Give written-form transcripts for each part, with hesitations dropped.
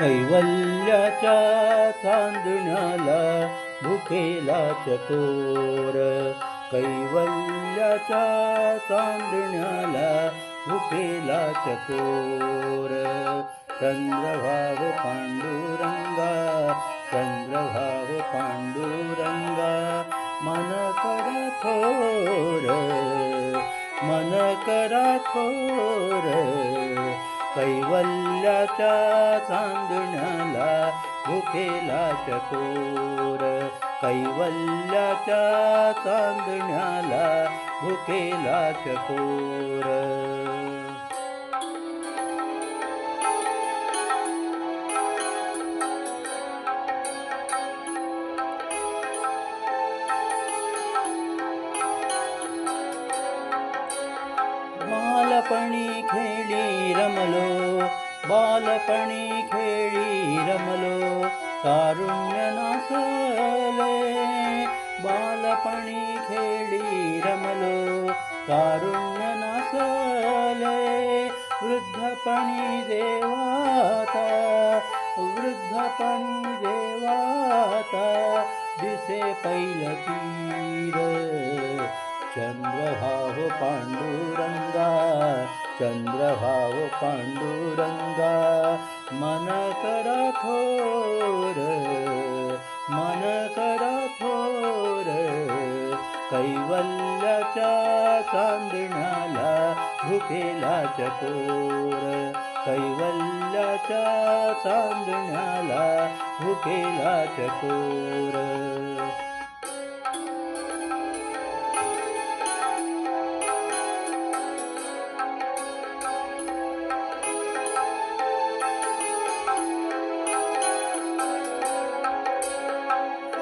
कैवल्याच्या चांदण्याला भुकेला चकोर. कैवल्याच्या चांदण्याला भुकेला चकोर. चंद्रभाव पांडुरंगा, चंद्रभाव पांडुरंगा, मन करा थोर, मन करा थोर. कैवल्याच्या चांदण्याला भुकेला चकोर. कैवल्याच्या चांदण्याला भुकेला चकोर. बालपणी खेळी रमलो, बालपणी खेळी रमलो, तारुण्य नासले. बालपणी खेळी रमलो, तारुण्य नासले. वृद्धपणी देवाता, वृद्धपणी देवाता, दिसे पैल तीर. चंद्रभाव पांडुरंगा, चंद्रभाव पांडुरंगा, मन करा थोर, मन करा थोर. कैवल्याच्या चांदण्याला भुकेला चकोर. कैवल्याच्या चांदण्याला भुकेला चकोर.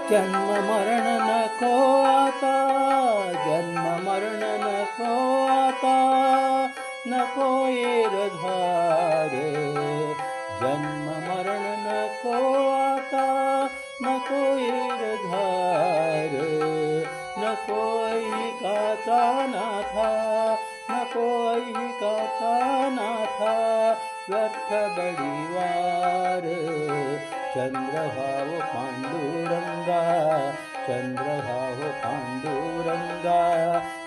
जन्म मरण नको आता, जन्म मरण नको आता, नको येरधार. जन्म मरण नको आता, नको येरधार. नको ऐहिकाचा नाथा, नको ऐहिकाचा नाथा, व्यर्थ बळीवार. चंद्रभाव पांडुरंगा, चंद्रभाव पांडुरंगा,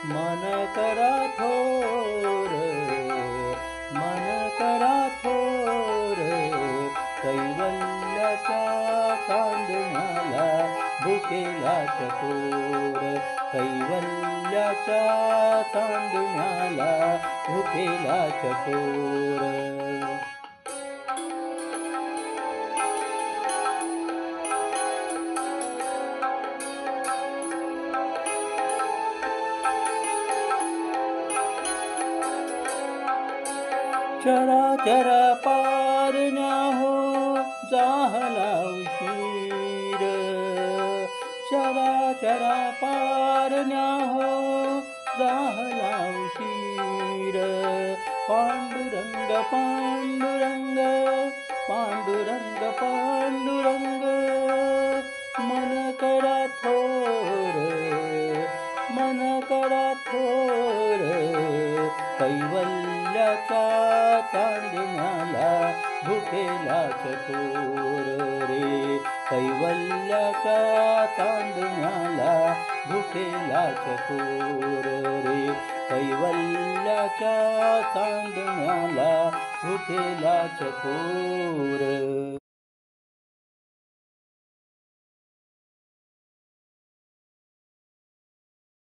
मन करा थोर, मन करा थोर. कैवल्याच्या चांदण्याला भुकेला चकोर. कैवल्याच्या चांदण्याला भुकेला चकोर. चराचर पारण्या हो जाहला उशीर. चराचर पारण्या हो जाहला उशीर. पांडुरंग पांडुरंग, पांडुरंग पांडुरंग, मन करा थोर, मन करा थोर. कैवल्याच्या चांदण्याला भुकेला चकोर रे. कैवल्याच्या चांदण्याला भुकेला चकोर रे. कैवल्याच्या चांदण्याला भुकेला चकोर.